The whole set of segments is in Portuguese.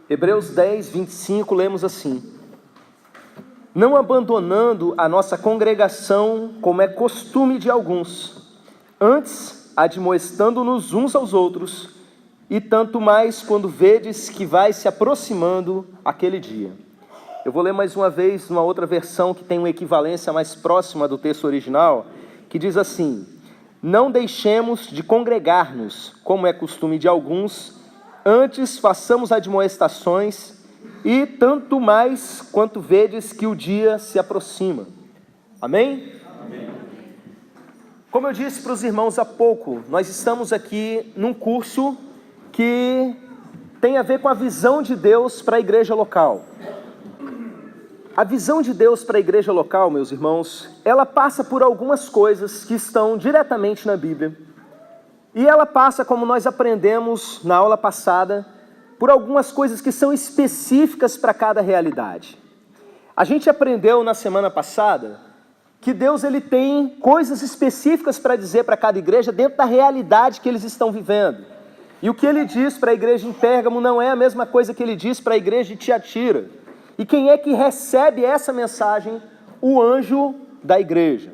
Hebreus 10, 25, lemos assim: não abandonando a nossa congregação, como é costume de alguns, antes admoestando-nos uns aos outros, e tanto mais quando vedes que vai se aproximando aquele dia. Eu vou ler mais uma vez numa outra versão que tem uma equivalência mais próxima do texto original, que diz assim: não deixemos de congregar-nos, como é costume de alguns, antes façamos admoestações, e tanto mais quanto vedes que o dia se aproxima. Amém? Amém. Como eu disse para os irmãos há pouco, nós estamos aqui num curso que tem a ver com a visão de Deus para a igreja local. A visão de Deus para a igreja local, meus irmãos, ela passa por algumas coisas que estão diretamente na Bíblia. E ela passa, como nós aprendemos na aula passada, por algumas coisas que são específicas para cada realidade. A gente aprendeu na semana passada que Deus ele tem coisas específicas para dizer para cada igreja dentro da realidade que eles estão vivendo. E o que ele diz para a igreja em Pérgamo não é a mesma coisa que ele diz para a igreja de Tiatira. E quem é que recebe essa mensagem? O anjo da igreja.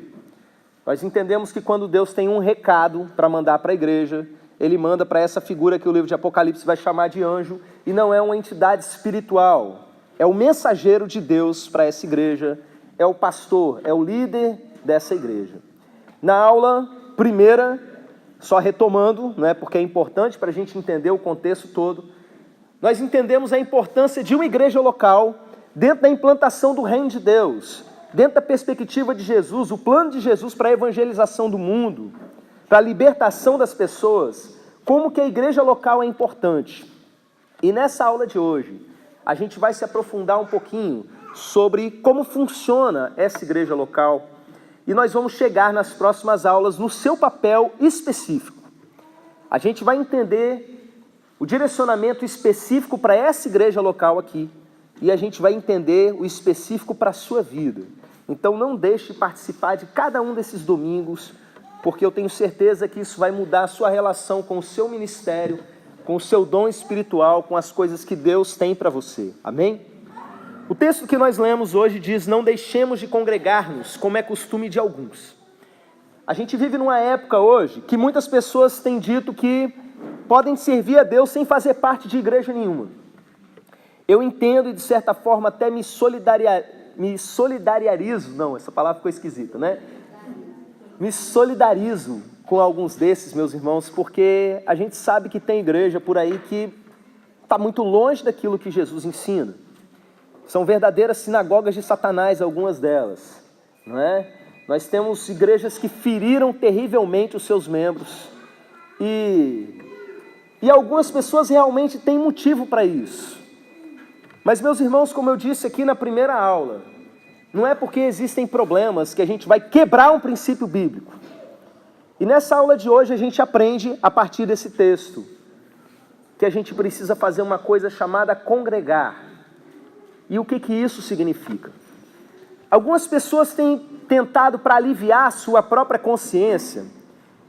Nós entendemos que quando Deus tem um recado para mandar para a igreja, ele manda para essa figura que o livro de Apocalipse vai chamar de anjo, e não é uma entidade espiritual, é o mensageiro de Deus para essa igreja, é o pastor, é o líder dessa igreja. Na aula primeira, só retomando, né, porque é importante para a gente entender o contexto todo, nós entendemos a importância de uma igreja local dentro da implantação do reino de Deus, dentro da perspectiva de Jesus, o plano de Jesus para a evangelização do mundo, para a libertação das pessoas, como que a igreja local é importante. E nessa aula de hoje, a gente vai se aprofundar um pouquinho sobre como funciona essa igreja local, e nós vamos chegar nas próximas aulas no seu papel específico. A gente vai entender o direcionamento específico para essa igreja local aqui, e a gente vai entender o específico para a sua vida. Então não deixe de participar de cada um desses domingos, porque eu tenho certeza que isso vai mudar a sua relação com o seu ministério, com o seu dom espiritual, com as coisas que Deus tem para você. Amém? O texto que nós lemos hoje diz: não deixemos de congregar-nos, como é costume de alguns. A gente vive numa época hoje que muitas pessoas têm dito que podem servir a Deus sem fazer parte de igreja nenhuma. Eu entendo e de certa forma até me solidarizo, não, essa palavra ficou esquisita, né? Me solidarizo com alguns desses, meus irmãos, porque a gente sabe que tem igreja por aí que está muito longe daquilo que Jesus ensina. São verdadeiras sinagogas de Satanás, algumas delas, não é? Nós temos igrejas que feriram terrivelmente os seus membros e algumas pessoas realmente têm motivo para isso. Mas, meus irmãos, como eu disse aqui na primeira aula, não é porque existem problemas que a gente vai quebrar um princípio bíblico. E nessa aula de hoje a gente aprende, a partir desse texto, que a gente precisa fazer uma coisa chamada congregar. E o que isso significa? Algumas pessoas têm tentado, para aliviar a sua própria consciência,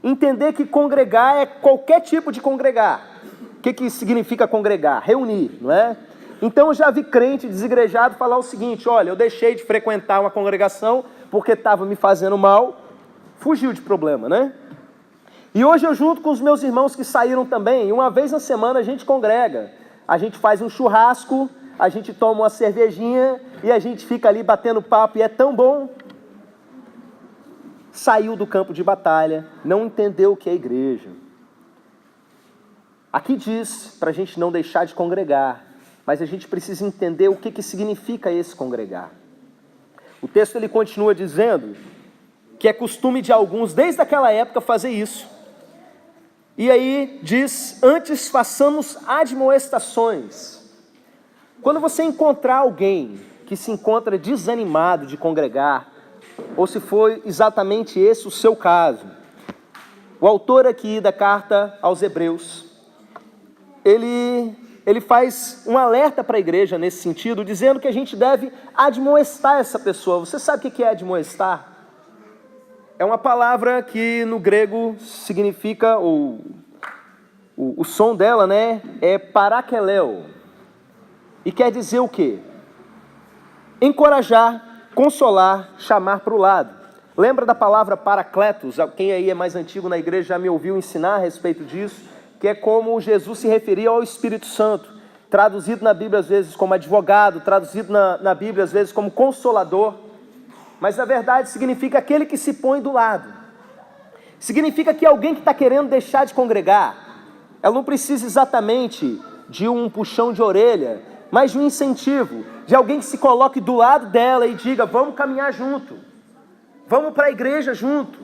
entender que congregar é qualquer tipo de congregar. O que significa congregar? Reunir, não é? Então eu já vi crente desigrejado falar o seguinte: olha, eu deixei de frequentar uma congregação porque estava me fazendo mal, fugiu de problema, né? E hoje eu junto com os meus irmãos que saíram também, e uma vez na semana a gente congrega, a gente faz um churrasco, a gente toma uma cervejinha e a gente fica ali batendo papo e é tão bom. Saiu do campo de batalha, não entendeu o que é igreja. Aqui diz para a gente não deixar de congregar, mas a gente precisa entender o que significa esse congregar. O texto ele continua dizendo que é costume de alguns, desde aquela época, fazer isso. E aí diz: antes façamos admoestações. Quando você encontrar alguém que se encontra desanimado de congregar, ou se foi exatamente esse o seu caso, o autor aqui da carta aos Hebreus, ele faz um alerta para a igreja nesse sentido, dizendo que a gente deve admoestar essa pessoa. Você sabe o que é admoestar? É uma palavra que no grego significa, o som dela, né, é parakeleo. E quer dizer o quê? Encorajar, consolar, chamar para o lado. Lembra da palavra paracletos? Quem aí é mais antigo na igreja já me ouviu ensinar a respeito disso, que é como Jesus se referia ao Espírito Santo, traduzido na Bíblia às vezes como advogado, traduzido na Bíblia às vezes como consolador, mas na verdade significa aquele que se põe do lado. Significa que alguém que está querendo deixar de congregar, ela não precisa exatamente de um puxão de orelha, mas de um incentivo, de alguém que se coloque do lado dela e diga, vamos caminhar junto, vamos para a igreja junto.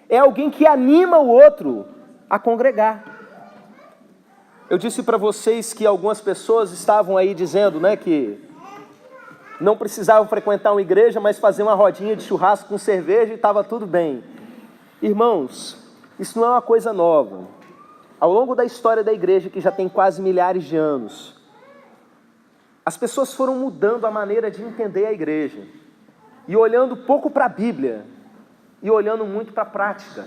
É alguém que anima o outro a congregar. Eu disse para vocês que algumas pessoas estavam aí dizendo, né, que não precisavam frequentar uma igreja, mas fazer uma rodinha de churrasco com cerveja e estava tudo bem. Irmãos, isso não é uma coisa nova. Ao longo da história da igreja, que já tem quase milhares de anos, as pessoas foram mudando a maneira de entender a igreja, e olhando pouco para a Bíblia, e olhando muito para a prática.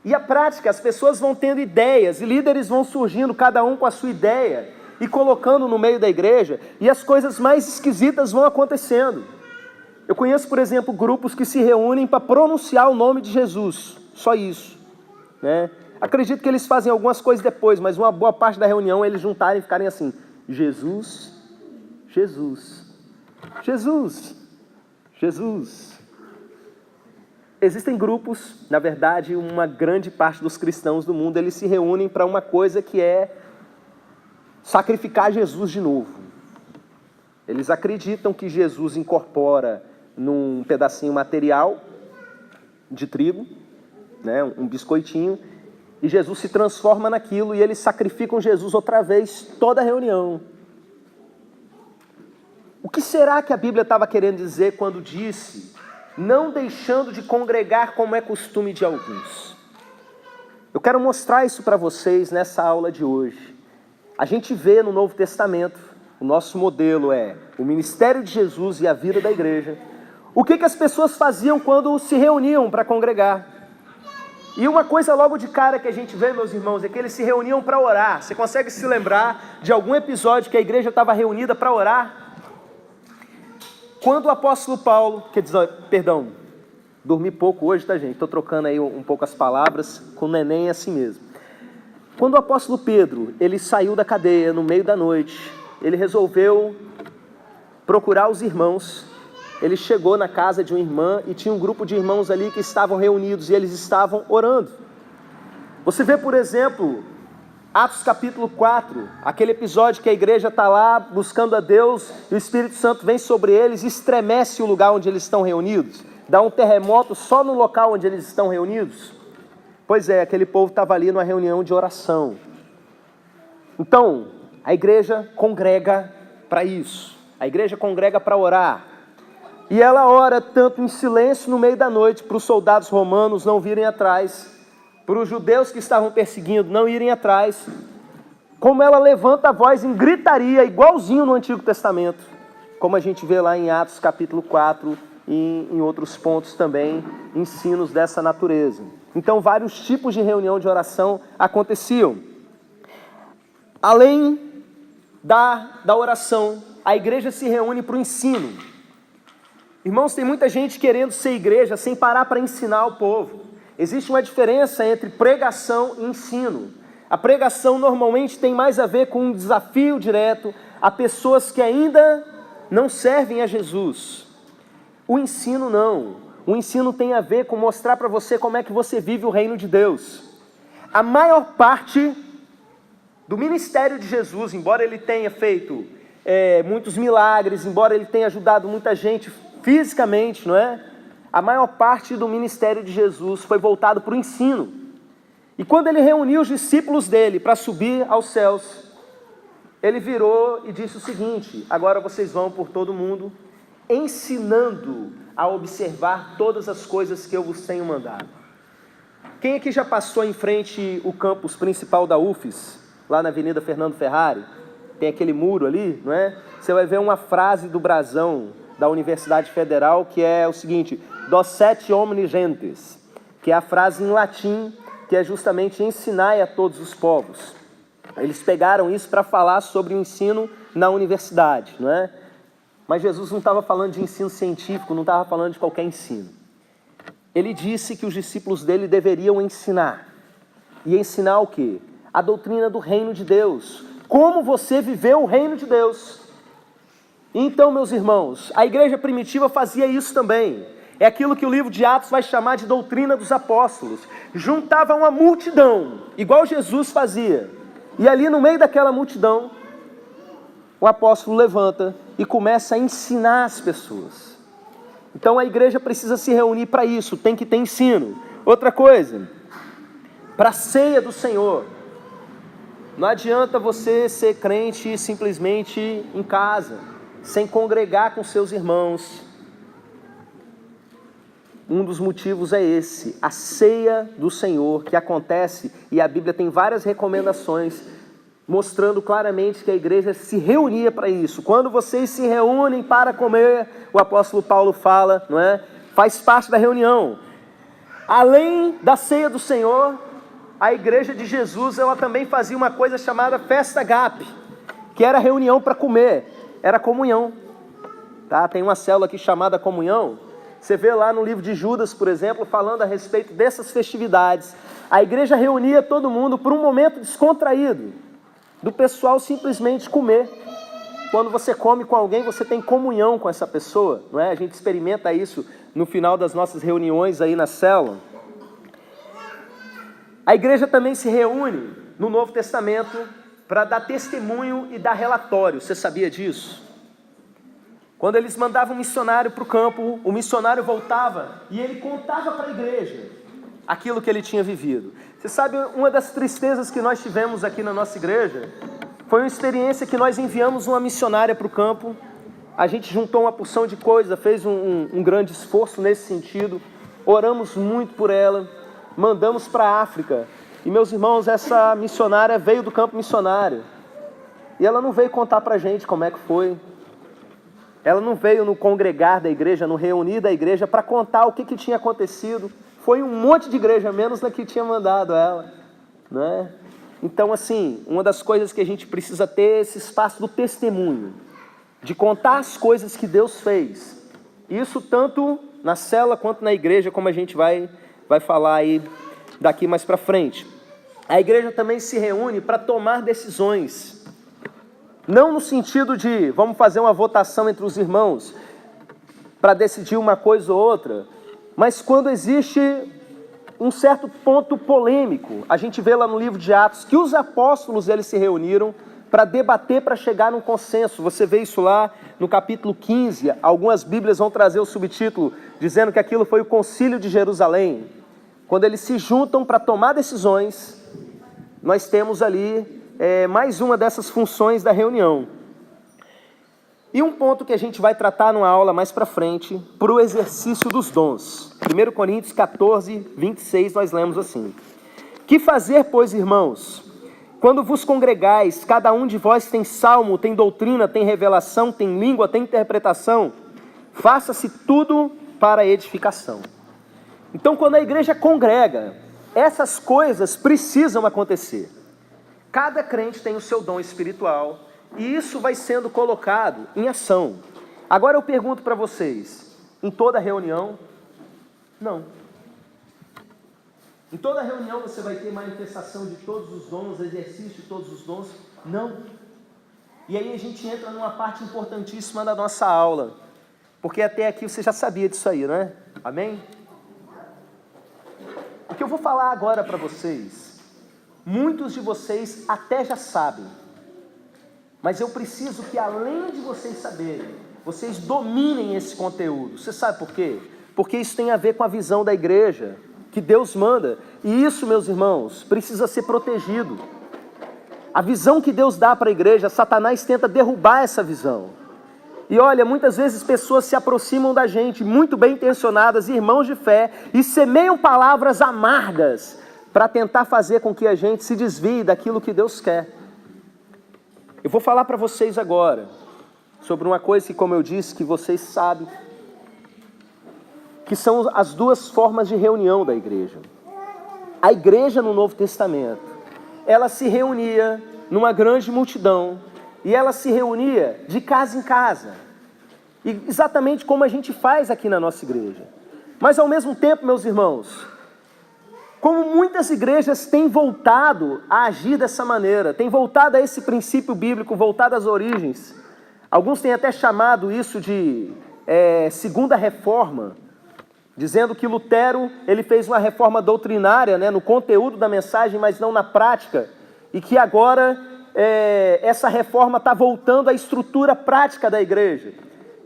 E a prática, as pessoas vão tendo ideias, e líderes vão surgindo, cada um com a sua ideia, e colocando no meio da igreja, e as coisas mais esquisitas vão acontecendo. Eu conheço, por exemplo, grupos que se reúnem para pronunciar o nome de Jesus, só isso, né? Acredito que eles fazem algumas coisas depois, mas uma boa parte da reunião eles juntarem e ficarem assim, Jesus, Jesus, Jesus, Jesus. Existem grupos, na verdade, uma grande parte dos cristãos do mundo, eles se reúnem para uma coisa que é sacrificar Jesus de novo. Eles acreditam que Jesus incorpora num pedacinho material de trigo, né, um biscoitinho, e Jesus se transforma naquilo e eles sacrificam Jesus outra vez, toda a reunião. O que será que a Bíblia estava querendo dizer quando disse, não deixando de congregar como é costume de alguns? Eu quero mostrar isso para vocês nessa aula de hoje. A gente vê no Novo Testamento, o nosso modelo é o ministério de Jesus e a vida da igreja. O que as pessoas faziam quando se reuniam para congregar? E uma coisa logo de cara que a gente vê, meus irmãos, é que eles se reuniam para orar. Você consegue se lembrar de algum episódio que a igreja estava reunida para orar? Quando o apóstolo Paulo, dormi pouco hoje, tá, gente? Estou trocando aí um pouco as palavras, com o neném é assim mesmo. Quando o apóstolo Pedro, ele saiu da cadeia no meio da noite, ele resolveu procurar os irmãos. Ele chegou na casa de uma irmã e tinha um grupo de irmãos ali que estavam reunidos e eles estavam orando. Você vê, por exemplo, Atos capítulo 4, aquele episódio que a igreja está lá buscando a Deus e o Espírito Santo vem sobre eles e estremece o lugar onde eles estão reunidos, dá um terremoto só no local onde eles estão reunidos. Pois é, aquele povo estava ali numa reunião de oração. Então, a igreja congrega para isso, a igreja congrega para orar. E ela ora tanto em silêncio no meio da noite para os soldados romanos não virem atrás, para os judeus que estavam perseguindo não irem atrás, como ela levanta a voz em gritaria, igualzinho no Antigo Testamento, como a gente vê lá em Atos capítulo 4 e em outros pontos também, ensinos dessa natureza. Então vários tipos de reunião de oração aconteciam. Além da oração, a igreja se reúne para o ensino. Irmãos, tem muita gente querendo ser igreja sem parar para ensinar o povo. Existe uma diferença entre pregação e ensino. A pregação normalmente tem mais a ver com um desafio direto a pessoas que ainda não servem a Jesus. O ensino não. O ensino tem a ver com mostrar para você como é que você vive o reino de Deus. A maior parte do ministério de Jesus, embora ele tenha feito muitos milagres, embora ele tenha ajudado muita gente fisicamente, não é? A maior parte do ministério de Jesus foi voltado para o ensino. E quando ele reuniu os discípulos dele para subir aos céus, ele virou e disse o seguinte: agora vocês vão por todo mundo, ensinando a observar todas as coisas que eu vos tenho mandado. Quem aqui já passou em frente o campus principal da UFES, lá na Avenida Fernando Ferrari? Tem aquele muro ali, não é? Você vai ver uma frase do brasão da Universidade Federal, que é o seguinte: docet omni gentes, que é a frase em latim, que é justamente ensinai a todos os povos. Eles pegaram isso para falar sobre o ensino na universidade, não é? Mas Jesus não estava falando de ensino científico, não estava falando de qualquer ensino. Ele disse que os discípulos dele deveriam ensinar. E ensinar o quê? A doutrina do reino de Deus. Como você viveu o reino de Deus. Então, meus irmãos, a igreja primitiva fazia isso também. É aquilo que o livro de Atos vai chamar de doutrina dos apóstolos. Juntava uma multidão, igual Jesus fazia. E ali no meio daquela multidão, o apóstolo levanta e começa a ensinar as pessoas. Então a igreja precisa se reunir para isso, tem que ter ensino. Outra coisa, para a ceia do Senhor. Não adianta você ser crente simplesmente em casa, sem congregar com seus irmãos. Um dos motivos é esse, a ceia do Senhor, que acontece, e a Bíblia tem várias recomendações, mostrando claramente que a igreja se reunia para isso. Quando vocês se reúnem para comer, o apóstolo Paulo fala, não é? Faz parte da reunião. Além da ceia do Senhor, a igreja de Jesus, ela também fazia uma coisa chamada festa agape, que era reunião para comer, era comunhão. Tá? Tem uma célula aqui chamada comunhão. Você vê lá no livro de Judas, por exemplo, falando a respeito dessas festividades. A igreja reunia todo mundo por um momento descontraído, do pessoal simplesmente comer. Quando você come com alguém, você tem comunhão com essa pessoa, não é? A gente experimenta isso no final das nossas reuniões aí na célula. A igreja também se reúne no Novo Testamento para dar testemunho e dar relatório. Você sabia disso? Quando eles mandavam um missionário para o campo, o missionário voltava e ele contava para a igreja aquilo que ele tinha vivido. Você sabe, uma das tristezas que nós tivemos aqui na nossa igreja foi uma experiência que nós enviamos uma missionária para o campo. A gente juntou uma porção de coisa, fez um grande esforço nesse sentido, oramos muito por ela, mandamos para a África. E meus irmãos, essa missionária veio do campo missionário e ela não veio contar para a gente como é que foi. Ela não veio no congregar da igreja, no reunir da igreja, para contar o que tinha acontecido. Foi um monte de igreja, menos na que tinha mandado ela, né? Então, assim, uma das coisas que a gente precisa ter é esse espaço do testemunho, de contar as coisas que Deus fez. Isso tanto na célula quanto na igreja, como a gente vai falar aí daqui mais para frente. A igreja também se reúne para tomar decisões. Não no sentido de vamos fazer uma votação entre os irmãos para decidir uma coisa ou outra, mas quando existe um certo ponto polêmico. A gente vê lá no livro de Atos que os apóstolos eles se reuniram para debater, para chegar num consenso. Você vê isso lá no capítulo 15, algumas bíblias vão trazer o subtítulo dizendo que aquilo foi o concílio de Jerusalém. Quando eles se juntam para tomar decisões, nós temos ali mais uma dessas funções da reunião. E um ponto que a gente vai tratar numa aula mais para frente, para o exercício dos dons. 1 Coríntios 14, 26, nós lemos assim: Que fazer, pois, irmãos? Quando vos congregais, cada um de vós tem salmo, tem doutrina, tem revelação, tem língua, tem interpretação. Faça-se tudo para a edificação. Então, quando a igreja congrega, essas coisas precisam acontecer. Cada crente tem o seu dom espiritual e isso vai sendo colocado em ação. Agora eu pergunto para vocês, em toda reunião? Não. Em toda reunião você vai ter manifestação de todos os dons, exercício de todos os dons? Não. E aí a gente entra numa parte importantíssima da nossa aula, porque até aqui você já sabia disso aí, né? Amém? O que eu vou falar agora para vocês, muitos de vocês até já sabem, mas eu preciso que além de vocês saberem, vocês dominem esse conteúdo. Você sabe por quê? Porque isso tem a ver com a visão da igreja, que Deus manda. E isso, meus irmãos, precisa ser protegido. A visão que Deus dá para a igreja, Satanás tenta derrubar essa visão. E olha, muitas vezes pessoas se aproximam da gente, muito bem intencionadas, irmãos de fé, e semeiam palavras amargas para tentar fazer com que a gente se desvie daquilo que Deus quer. Eu vou falar para vocês agora sobre uma coisa que, como eu disse, que vocês sabem, que são as duas formas de reunião da igreja. A igreja no Novo Testamento, ela se reunia numa grande multidão e ela se reunia de casa em casa, e exatamente como a gente faz aqui na nossa igreja. Mas ao mesmo tempo, meus irmãos, como muitas igrejas têm voltado a agir dessa maneira, têm voltado a esse princípio bíblico, voltado às origens, alguns têm até chamado isso de segunda reforma, dizendo que Lutero, ele fez uma reforma doutrinária, no conteúdo da mensagem, mas não na prática, e que agora essa reforma está voltando à estrutura prática da igreja.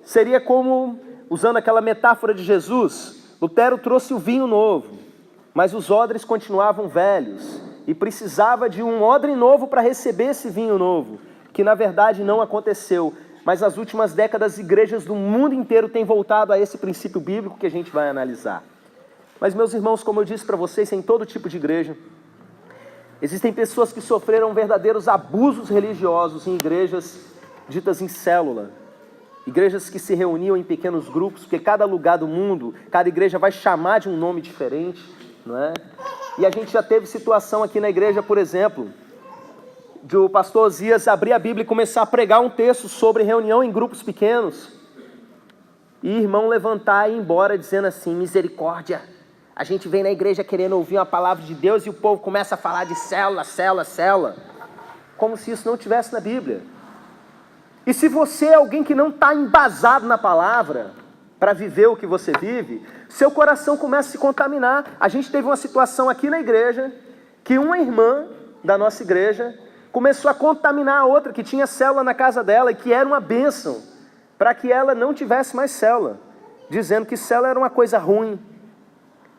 Seria como, usando aquela metáfora de Jesus, Lutero trouxe o vinho novo, mas os odres continuavam velhos, e precisava de um odre novo para receber esse vinho novo, que na verdade não aconteceu. Mas nas últimas décadas, igrejas do mundo inteiro têm voltado a esse princípio bíblico que a gente vai analisar. Mas, meus irmãos, como eu disse para vocês, em todo tipo de igreja, existem pessoas que sofreram verdadeiros abusos religiosos em igrejas ditas em célula. Igrejas que se reuniam em pequenos grupos, porque cada lugar do mundo, cada igreja vai chamar de um nome diferente, não é? E a gente já teve situação aqui na igreja, por exemplo, de o pastor Osias abrir a Bíblia e começar a pregar um texto sobre reunião em grupos pequenos, e irmão levantar e ir embora dizendo assim: misericórdia, a gente vem na igreja querendo ouvir uma palavra de Deus e o povo começa a falar de célula, como se isso não estivesse na Bíblia. E se você é alguém que não está embasado na palavra para viver o que você vive, seu coração começa a se contaminar. A gente teve uma situação aqui na igreja, que uma irmã da nossa igreja começou a contaminar a outra que tinha célula na casa dela e que era uma bênção, para que ela não tivesse mais célula, dizendo que célula era uma coisa ruim.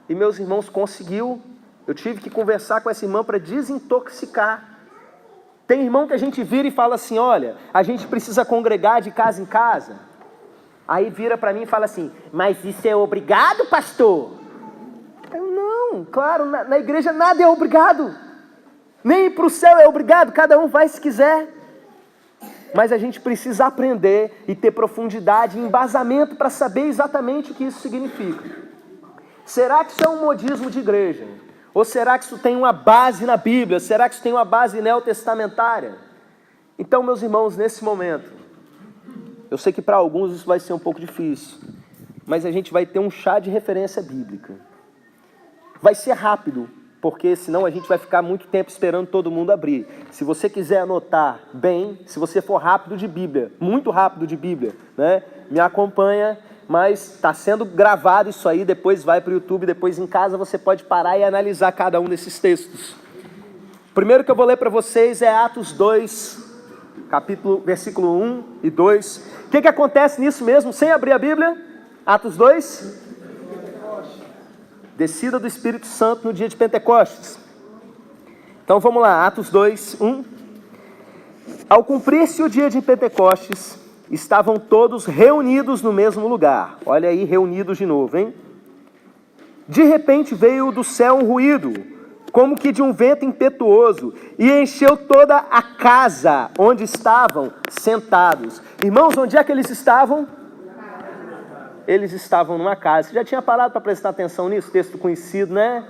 E meus irmãos, eu tive que conversar com essa irmã para desintoxicar. Tem irmão que a gente vira e fala assim: olha, a gente precisa congregar de casa em casa. Aí vira para mim e fala assim: mas isso é obrigado, pastor? Eu, não, claro, na igreja nada é obrigado. Nem ir para o céu é obrigado, cada um vai se quiser. Mas a gente precisa aprender e ter profundidade e embasamento para saber exatamente o que isso significa. Será que isso é um modismo de igreja? Ou será que isso tem uma base na Bíblia? Será que isso tem uma base neotestamentária? Então, meus irmãos, nesse momento, eu sei que para alguns isso vai ser um pouco difícil, mas a gente vai ter um chá de referência bíblica. Vai ser rápido, porque senão a gente vai ficar muito tempo esperando todo mundo abrir. Se você quiser anotar bem, se você for rápido de Bíblia, muito rápido de Bíblia, me acompanha, mas está sendo gravado isso aí, depois vai para o YouTube, depois em casa você pode parar e analisar cada um desses textos. O primeiro que eu vou ler para vocês é Atos 2, versículo 1 e 2. O que acontece nisso mesmo, sem abrir a Bíblia? Atos 2... descida do Espírito Santo no dia de Pentecostes. Então vamos lá, Atos 2, 1. Ao cumprir-se o dia de Pentecostes, estavam todos reunidos no mesmo lugar. Olha aí, reunidos de novo, hein? De repente veio do céu um ruído, como que de um vento impetuoso, e encheu toda a casa onde estavam sentados. Irmãos, onde é que eles estavam? Eles estavam numa casa. Você já tinha parado para prestar atenção nisso? Texto conhecido, né?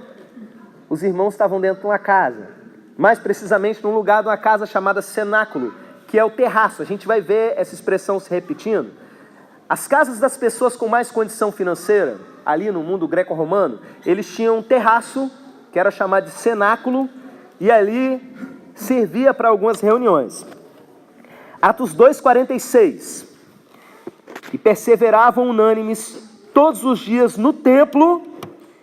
Os irmãos estavam dentro de uma casa. Mais precisamente num lugar de uma casa chamada cenáculo, que é o terraço. A gente vai ver essa expressão se repetindo. As casas das pessoas com mais condição financeira, ali no mundo greco-romano, eles tinham um terraço, que era chamado de cenáculo, e ali servia para algumas reuniões. Atos 2,46. E perseveravam unânimes todos os dias no templo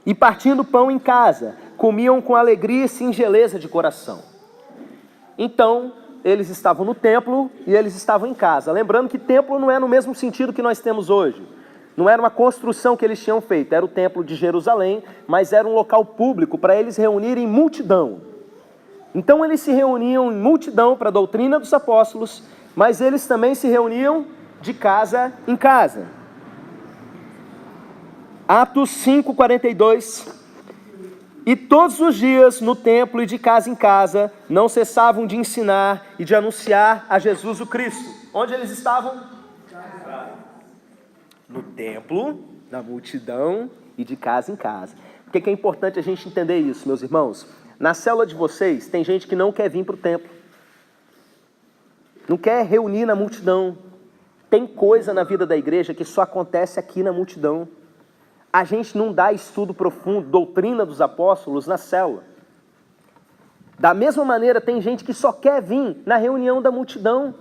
e partindo pão em casa, comiam com alegria e singeleza de coração. Então, eles estavam no templo e eles estavam em casa. Lembrando que templo não é no mesmo sentido que nós temos hoje. Não era uma construção que eles tinham feito, era o templo de Jerusalém, mas era um local público para eles reunirem multidão. Então eles se reuniam em multidão para a doutrina dos apóstolos, mas eles também se reuniam de casa em casa. Atos 5:42. E todos os dias no templo e de casa em casa não cessavam de ensinar e de anunciar a Jesus o Cristo. Onde eles estavam? No templo, na multidão e de casa em casa. Por que é importante a gente entender isso, meus irmãos? Na célula de vocês tem gente que não quer vir para o templo. não quer reunir na multidão. Tem coisa na vida da igreja que só acontece aqui na multidão. A gente não dá estudo profundo, doutrina dos apóstolos na célula. Da mesma maneira, tem gente que só quer vir na reunião da multidão,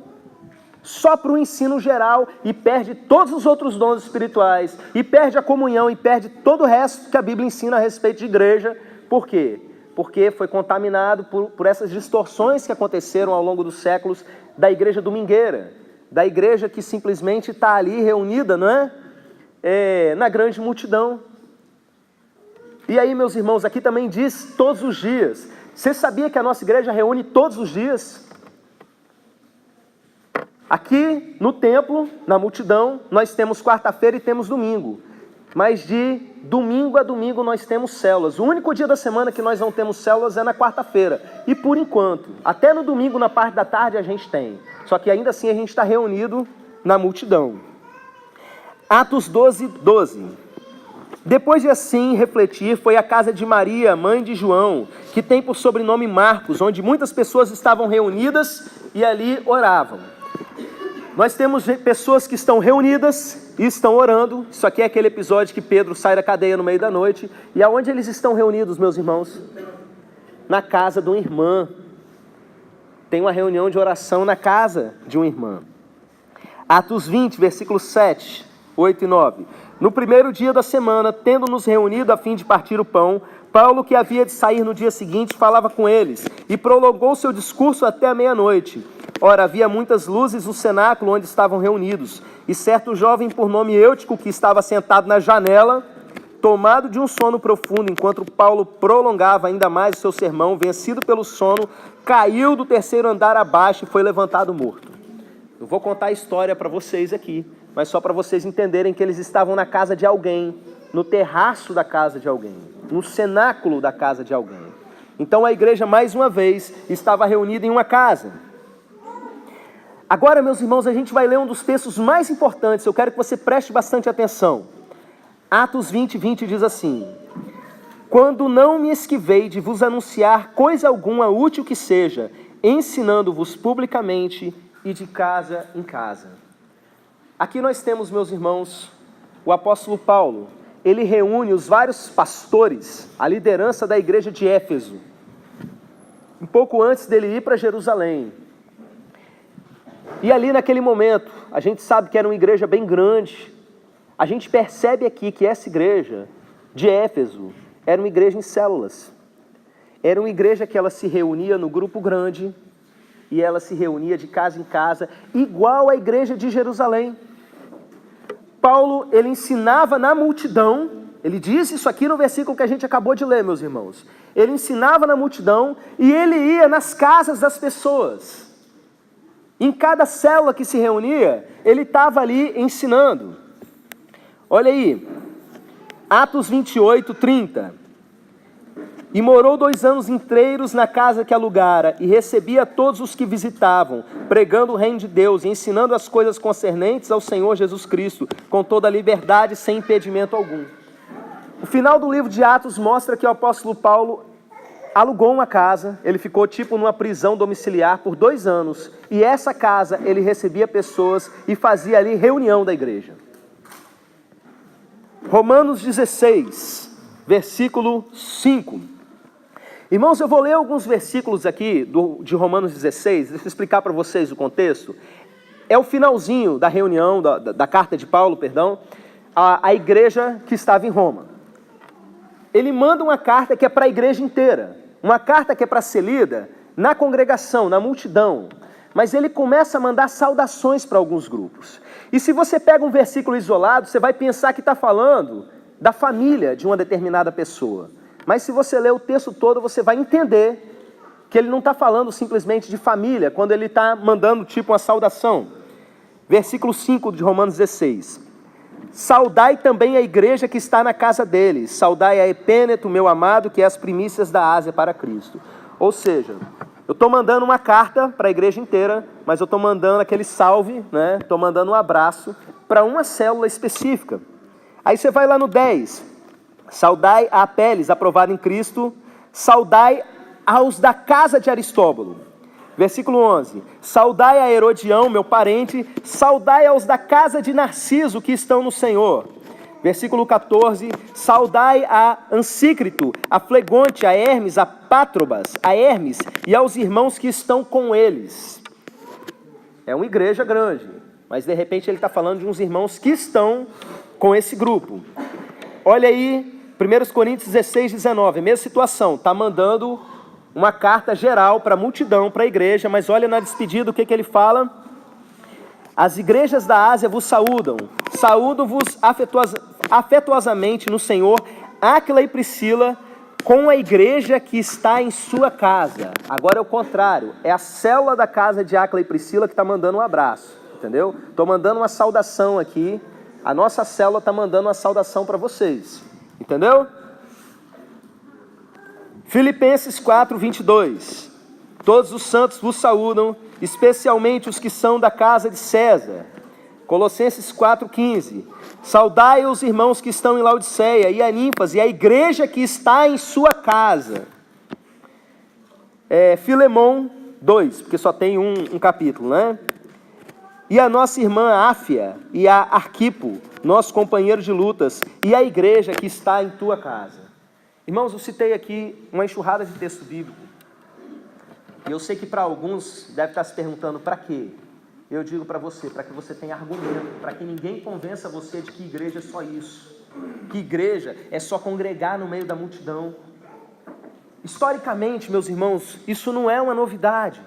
só para o ensino geral, e perde todos os outros dons espirituais, e perde a comunhão, e perde todo o resto que a Bíblia ensina a respeito de igreja. Por quê? Porque foi contaminado por essas distorções que aconteceram ao longo dos séculos da igreja domingueira, da igreja que simplesmente está ali reunida, não é? Na grande multidão. E aí, meus irmãos, aqui também diz todos os dias. Você sabia que a nossa igreja reúne todos os dias? Aqui no templo, na multidão, nós temos quarta-feira e temos domingo. Mas de domingo a domingo nós temos células. O único dia da semana que nós não temos células é na quarta-feira. E por enquanto, até no domingo, na parte da tarde, a gente tem. Só que ainda assim a gente está reunido na multidão. Atos 12, 12. Depois de assim refletir, foi à casa de Maria, mãe de João, que tem por sobrenome Marcos, onde muitas pessoas estavam reunidas e ali oravam. Nós temos pessoas que estão reunidas e estão orando. Isso aqui é aquele episódio que Pedro sai da cadeia no meio da noite. E aonde eles estão reunidos, meus irmãos? Na casa de uma irmã. Tem uma reunião de oração na casa de uma irmã. Atos 20, versículos 7, 8 e 9. No primeiro dia da semana, tendo-nos reunido a fim de partir o pão, Paulo, que havia de sair no dia seguinte, falava com eles e prolongou seu discurso até a meia-noite. Ora, havia muitas luzes no cenáculo onde estavam reunidos, e certo jovem por nome Eutico, que estava sentado na janela, tomado de um sono profundo, enquanto Paulo prolongava ainda mais o seu sermão, vencido pelo sono, caiu do terceiro andar abaixo e foi levantado morto. Eu vou contar a história para vocês aqui, mas só para vocês entenderem que eles estavam na casa de alguém, no terraço da casa de alguém, no cenáculo da casa de alguém. Então a igreja, mais uma vez, estava reunida em uma casa. Agora, meus irmãos, a gente vai ler um dos textos mais importantes. Eu quero que você preste bastante atenção. Atos 20, 20 diz assim: quando não me esquivei de vos anunciar coisa alguma útil que seja, ensinando-vos publicamente e de casa em casa. Aqui nós temos, meus irmãos, o apóstolo Paulo. Ele reúne os vários pastores, a liderança da igreja de Éfeso, um pouco antes dele ir para Jerusalém. E ali naquele momento, a gente sabe que era uma igreja bem grande. A gente percebe aqui que essa igreja de Éfeso era uma igreja em células. Era uma igreja que ela se reunia no grupo grande e ela se reunia de casa em casa, igual à igreja de Jerusalém. Paulo, ele ensinava na multidão, ele diz isso aqui no versículo que a gente acabou de ler, meus irmãos. Ele ensinava na multidão e ele ia nas casas das pessoas. Em cada célula que se reunia, ele estava ali ensinando. Olha aí, Atos 28, 30. E morou 2 anos inteiros na casa que alugara, e recebia todos os que visitavam, pregando o reino de Deus e ensinando as coisas concernentes ao Senhor Jesus Cristo, com toda a liberdade, sem impedimento algum. O final do livro de Atos mostra que o apóstolo Paulo alugou uma casa, ele ficou tipo numa prisão domiciliar por 2 anos, e essa casa ele recebia pessoas e fazia ali reunião da igreja. Romanos 16, versículo 5. Irmãos, eu vou ler alguns versículos aqui de Romanos 16, deixa eu explicar para vocês o contexto. É o finalzinho da reunião, da carta de Paulo, perdão, à igreja que estava em Roma. Ele manda uma carta que é para a igreja inteira, uma carta que é para ser lida na congregação, na multidão, mas ele começa a mandar saudações para alguns grupos. E se você pega um versículo isolado, você vai pensar que está falando da família de uma determinada pessoa. Mas se você ler o texto todo, você vai entender que ele não está falando simplesmente de família, quando ele está mandando tipo uma saudação. Versículo 5 de Romanos 16. Saudai também a igreja que está na casa deles. Saudai a Epêneto, meu amado, que é as primícias da Ásia para Cristo. Ou seja, eu estou mandando uma carta para a igreja inteira, mas eu estou mandando aquele salve, né? Estou mandando um abraço para uma célula específica. Aí você vai lá no 10. Saudai a Apeles, aprovado em Cristo. Saudai aos da casa de Aristóbulo. Versículo 11: saudai a Herodião, meu parente, saudai aos da casa de Narciso que estão no Senhor. Versículo 14: saudai a Ansícrito, a Flegonte, a Hermes, a Pátrobas, a Hermes e aos irmãos que estão com eles. É uma igreja grande, mas de repente ele está falando de uns irmãos que estão com esse grupo. Olha aí, 1 Coríntios 16, 19, mesma situação, está mandando uma carta geral para a multidão, para a igreja, mas olha na despedida o que ele fala. As igrejas da Ásia vos saúdam, saúdo-vos afetuosamente no Senhor, Áquila e Priscila, com a igreja que está em sua casa. Agora é o contrário, é a célula da casa de Áquila e Priscila que está mandando um abraço, entendeu? Estou mandando uma saudação aqui, a nossa célula está mandando uma saudação para vocês, entendeu? Filipenses 4, 22. Todos os santos vos saúdam, especialmente os que são da casa de César. Colossenses 4, 15. Saudai os irmãos que estão em Laodiceia e a Ninfas e a igreja que está em sua casa. Filemão 2, porque só tem um capítulo, né? E a nossa irmã Áfia e a Arquipo, nosso companheiro de lutas, e a igreja que está em tua casa. Irmãos, eu citei aqui uma enxurrada de texto bíblico. E eu sei que para alguns deve estar se perguntando, para quê? Eu digo para você, para que você tenha argumento, para que ninguém convença você de que igreja é só isso. Que igreja é só congregar no meio da multidão. Historicamente, meus irmãos, isso não é uma novidade.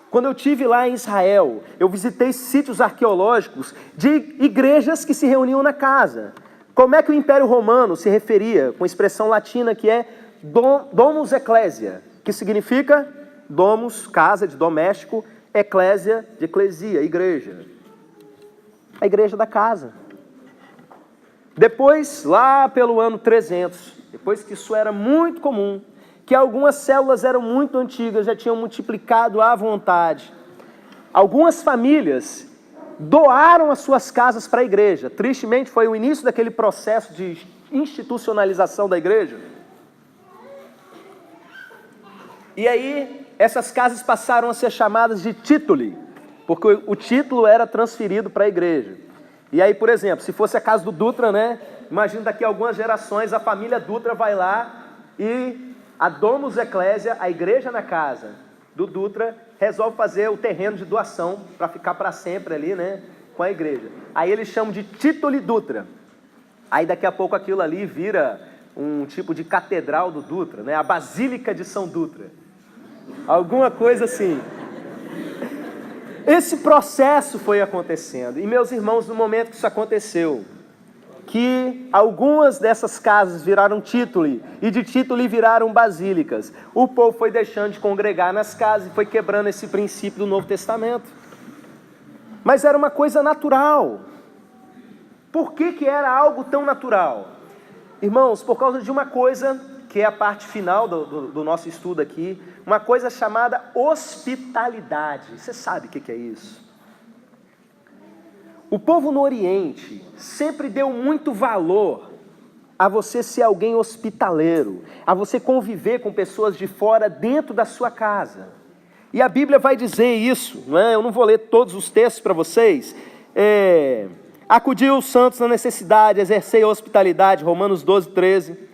Quando eu estive lá em Israel, eu visitei sítios arqueológicos de igrejas que se reuniam na casa. Como é que o Império Romano se referia, com a expressão latina que é domus ecclesia, que significa domus, casa de doméstico, eclésia, de eclesia, igreja. A igreja da casa. Depois, lá pelo ano 300, depois que isso era muito comum, que algumas células eram muito antigas, já tinham multiplicado à vontade, algumas famílias doaram as suas casas para a igreja. Tristemente, foi o início daquele processo de institucionalização da igreja. E aí, essas casas passaram a ser chamadas de tituli, porque o título era transferido para a igreja. E aí, por exemplo, se fosse a casa do Dutra, né? Imagina daqui a algumas gerações, a família Dutra vai lá e a Domus Ecclesia, a igreja na casa do Dutra, resolve fazer o terreno de doação para ficar para sempre ali, né, com a igreja. Aí eles chamam de Tituli Dutra. Aí daqui a pouco aquilo ali vira um tipo de catedral do Dutra, né, a Basílica de São Dutra. Alguma coisa assim. Esse processo foi acontecendo. E meus irmãos, no momento que isso aconteceu, que algumas dessas casas viraram tituli, e de tituli viraram basílicas. O povo foi deixando de congregar nas casas e foi quebrando esse princípio do Novo Testamento. Mas era uma coisa natural. Por que era algo tão natural? Irmãos, por causa de uma coisa, que é a parte final do nosso estudo aqui, uma coisa chamada hospitalidade. Você sabe o que é isso? O povo no Oriente sempre deu muito valor a você ser alguém hospitaleiro, a você conviver com pessoas de fora dentro da sua casa. E a Bíblia vai dizer isso, não é? Eu não vou ler todos os textos para vocês. Acudiu os santos na necessidade, exercei a hospitalidade, Romanos 12, 13.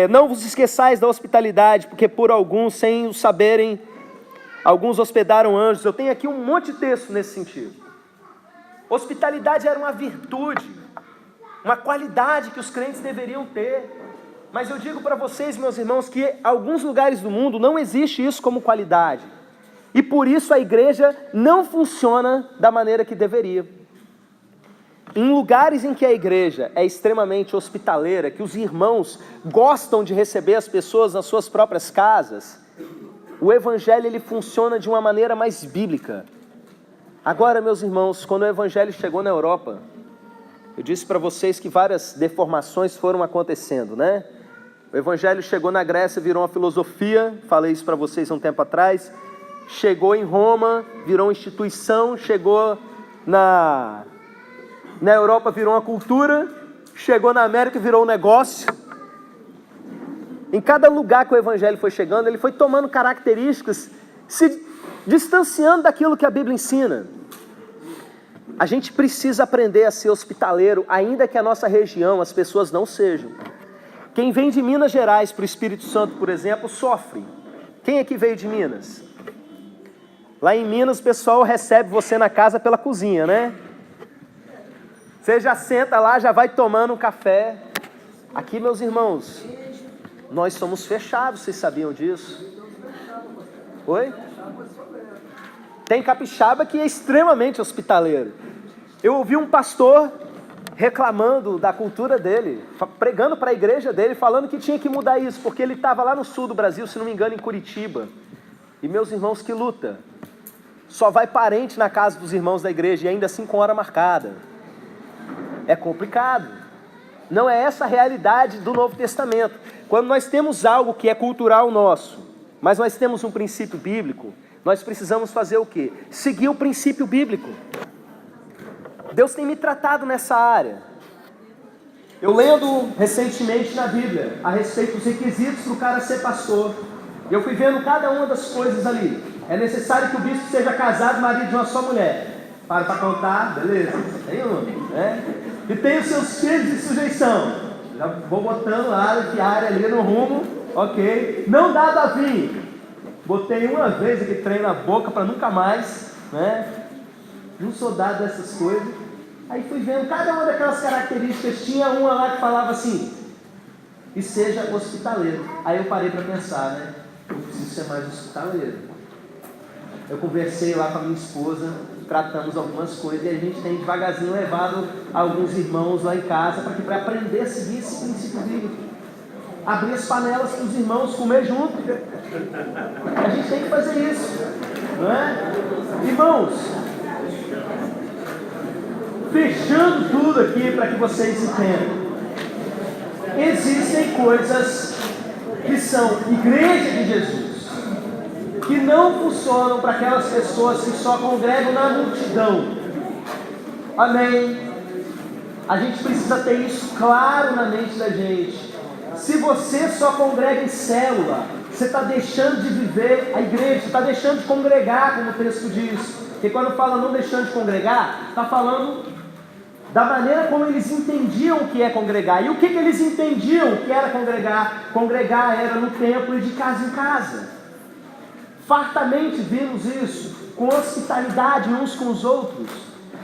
Não vos esqueçais da hospitalidade, porque por alguns, sem o saberem, alguns hospedaram anjos. Eu tenho aqui um monte de texto nesse sentido. Hospitalidade era uma virtude, uma qualidade que os crentes deveriam ter. Mas eu digo para vocês, meus irmãos, que em alguns lugares do mundo não existe isso como qualidade. E por isso a igreja não funciona da maneira que deveria. Em lugares em que a igreja é extremamente hospitaleira, que os irmãos gostam de receber as pessoas nas suas próprias casas, o evangelho ele funciona de uma maneira mais bíblica. Agora, meus irmãos, quando o evangelho chegou na Europa, eu disse para vocês que várias deformações foram acontecendo, né? O evangelho chegou na Grécia, virou uma filosofia, falei isso para vocês há um tempo atrás. Chegou em Roma, virou uma instituição, chegou na Europa, virou uma cultura, chegou na América, virou um negócio. Em cada lugar que o evangelho foi chegando, ele foi tomando características, se distanciando daquilo que a Bíblia ensina. A gente precisa aprender a ser hospitaleiro, ainda que a nossa região, as pessoas não sejam. Quem vem de Minas Gerais para o Espírito Santo, por exemplo, sofre. Quem é que veio de Minas? Lá em Minas o pessoal recebe você na casa pela cozinha, né? Você já senta lá, já vai tomando um café. Aqui, meus irmãos, nós somos fechados, vocês sabiam disso? Oi? Tem capixaba que é extremamente hospitaleiro. Eu ouvi um pastor reclamando da cultura dele, pregando para a igreja dele, falando que tinha que mudar isso, porque ele estava lá no sul do Brasil, se não me engano, em Curitiba. E meus irmãos, que luta. Só vai parente na casa dos irmãos da igreja, e ainda assim com hora marcada. É complicado. Não é essa a realidade do Novo Testamento. Quando nós temos algo que é cultural nosso, mas nós temos um princípio bíblico, nós precisamos fazer o quê? Seguir o princípio bíblico. Deus tem me tratado nessa área. Eu lendo recentemente na Bíblia a respeito dos requisitos para o cara ser pastor. Eu fui vendo cada uma das coisas ali. É necessário que o bispo seja casado, marido de uma só mulher. Para contar, beleza, tem um, né? E tem os seus filhos de sujeição. Já vou botando a área ali no rumo, ok. Não dá a vinho. Botei uma vez aquele trem na boca para nunca mais, né? Não sou dado dessas coisas. Aí fui vendo cada uma daquelas características. Tinha uma lá que falava assim: e seja hospitaleiro. Aí eu parei para pensar, né? Eu preciso ser mais hospitaleiro. Eu conversei lá com a minha esposa, tratamos algumas coisas e a gente tem devagarzinho levado alguns irmãos lá em casa para aprender a seguir esse princípio bíblico. Abrir as panelas para os irmãos comer junto. A gente tem que fazer isso, não é? Irmãos, fechando tudo aqui para que vocês entendam. Existem coisas que são igreja de Jesus, que não funcionam para aquelas pessoas que só congregam na multidão. Amém? A gente precisa ter isso claro na mente da gente. Se você só congrega em célula, você está deixando de viver a igreja, está deixando de congregar, como o texto diz. Porque quando fala não deixando de congregar, está falando da maneira como eles entendiam o que é congregar. E o que eles entendiam que era congregar? Congregar era no templo e de casa em casa. Fartamente vimos isso, com hospitalidade uns com os outros.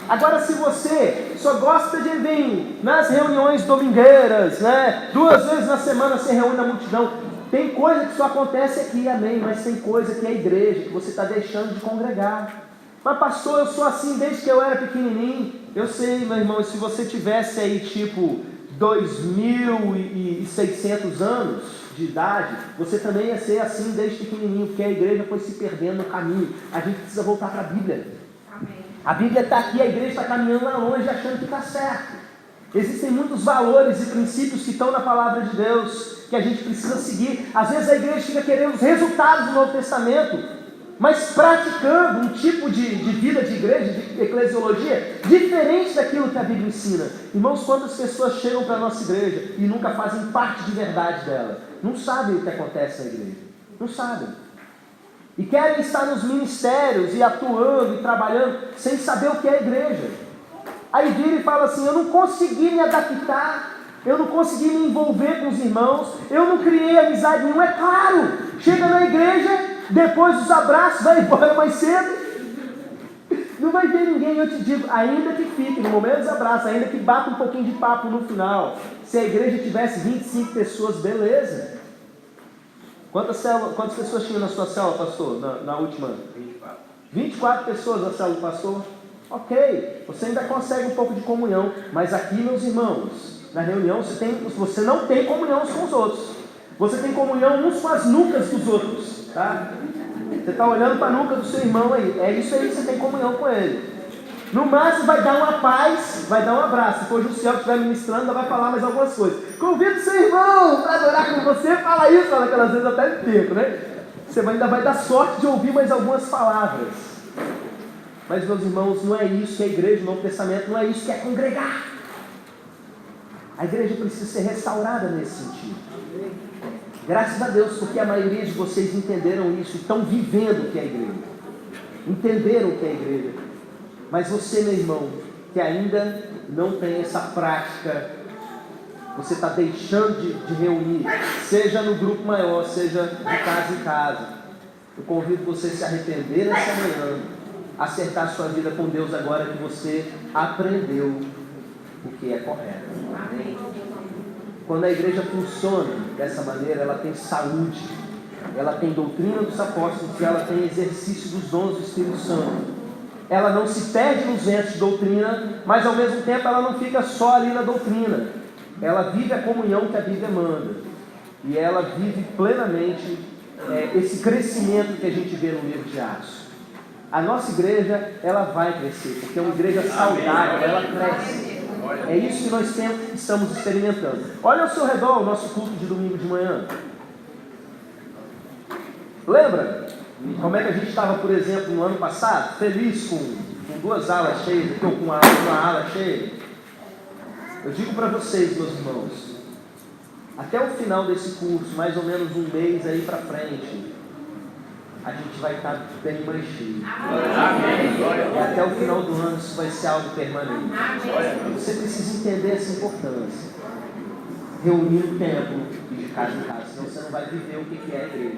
Agora, se você só gosta de vir nas reuniões domingueiras, né? 2 vezes na semana se reúne na multidão, tem coisa que só acontece aqui, amém, mas tem coisa que é a igreja, que você está deixando de congregar. Mas pastor, eu sou assim desde que eu era pequenininho. Eu sei, meu irmão, se você tivesse aí tipo 2.600 anos de idade, você também ia ser assim desde pequenininho, porque a igreja foi se perdendo no caminho. A gente precisa voltar para a Bíblia. Amém. A Bíblia está aqui, a igreja está caminhando lá longe achando que está certo. Existem muitos valores e princípios que estão na palavra de Deus, que a gente precisa seguir. Às vezes a igreja fica querendo os resultados do Novo Testamento, mas praticando um tipo de vida de igreja, de eclesiologia, diferente daquilo que a Bíblia ensina. Irmãos, quando as pessoas chegam para a nossa igreja e nunca fazem parte de verdade dela, não sabem o que acontece na igreja, não sabem. E querem estar nos ministérios e atuando e trabalhando sem saber o que é a igreja. Aí vira e fala assim: eu não consegui me adaptar, eu não consegui me envolver com os irmãos, eu não criei amizade nenhuma. É claro, chega na igreja, depois dos abraços, vai embora mais cedo, não vai ver ninguém. Eu te digo, ainda que fique no momento dos abraços, ainda que bata um pouquinho de papo no final, se a igreja tivesse 25 pessoas, beleza. Quantas pessoas tinham na sua célula, pastor, na última? 24 pessoas na célula do pastor? Ok, você ainda consegue um pouco de comunhão, mas aqui, meus irmãos, na reunião você não tem comunhão uns com os outros, você tem comunhão uns com as nucas dos outros, tá? Você está olhando para a nuca do seu irmão aí, é isso aí que você tem comunhão com ele. No máximo vai dar uma paz, vai dar um abraço. Se for o Jussiel que estiver ministrando, ainda vai falar mais algumas coisas. Convida o seu irmão para adorar com você, fala isso, fala aquelas vezes até de tempo, né? Você ainda vai dar sorte de ouvir mais algumas palavras. Mas, meus irmãos, não é isso que é a igreja, o Novo Testamento, não é isso que é congregar. A igreja precisa ser restaurada nesse sentido. Graças a Deus, porque a maioria de vocês entenderam isso e estão vivendo o que é a igreja. entenderam o que é igreja. Mas você, meu irmão, que ainda não tem essa prática, você está deixando de reunir, seja no grupo maior, seja de casa em casa. Eu convido você a se arrepender nessa manhã, acertar sua vida com Deus agora que você aprendeu o que é correto. Amém? Quando a igreja funciona dessa maneira, ela tem saúde, ela tem doutrina dos apóstolos e ela tem exercício dos dons do Espírito Santo. Ela não se perde nos ventos de doutrina, mas ao mesmo tempo ela não fica só ali na doutrina. Ela vive a comunhão que a Bíblia manda. E ela vive plenamente esse crescimento que a gente vê no livro de Atos. A nossa igreja, ela vai crescer, porque é uma igreja saudável, ela cresce. É isso que nós sempre estamos experimentando. Olha ao seu redor o nosso culto de domingo de manhã. Lembra como é que a gente estava, por exemplo, no ano passado? Feliz com 2 alas cheias, ou com uma ala cheia? Eu digo para vocês, meus irmãos, até o final desse curso, mais ou menos um mês aí para frente, a gente vai estar bem mais cheio. E até o final do ano isso vai ser algo permanente. Você precisa entender essa importância. Reunir o templo e de casa em casa, senão você não vai viver o que é a igreja.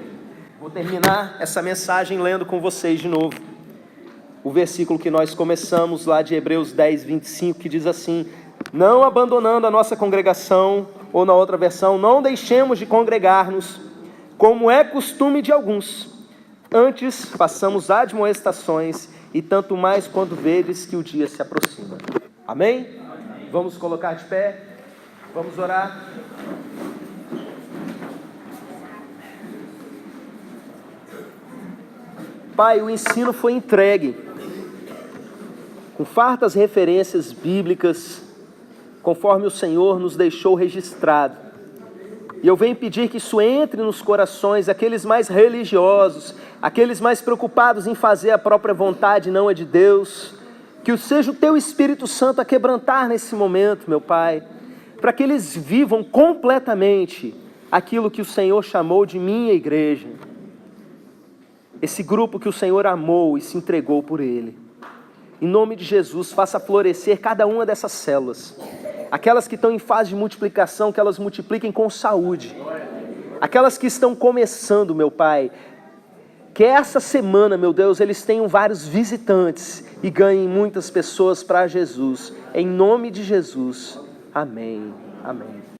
Vou terminar essa mensagem lendo com vocês de novo o versículo que nós começamos lá de Hebreus 10, 25, que diz assim: não abandonando a nossa congregação, ou na outra versão, não deixemos de congregar-nos, como é costume de alguns. Antes, façamos admoestações, e tanto mais quando vedes que o dia se aproxima. Amém? Vamos colocar de pé, vamos orar. Pai, o ensino foi entregue, com fartas referências bíblicas, conforme o Senhor nos deixou registrado. E eu venho pedir que isso entre nos corações, aqueles mais religiosos, aqueles mais preocupados em fazer a própria vontade, não a de Deus, que seja o Teu Espírito Santo a quebrantar nesse momento, meu Pai, para que eles vivam completamente aquilo que o Senhor chamou de minha igreja, esse grupo que o Senhor amou e se entregou por Ele. Em nome de Jesus, faça florescer cada uma dessas células. Aquelas que estão em fase de multiplicação, que elas multipliquem com saúde. Aquelas que estão começando, meu Pai, que essa semana, meu Deus, eles tenham vários visitantes e ganhem muitas pessoas para Jesus. Em nome de Jesus. Amém. Amém.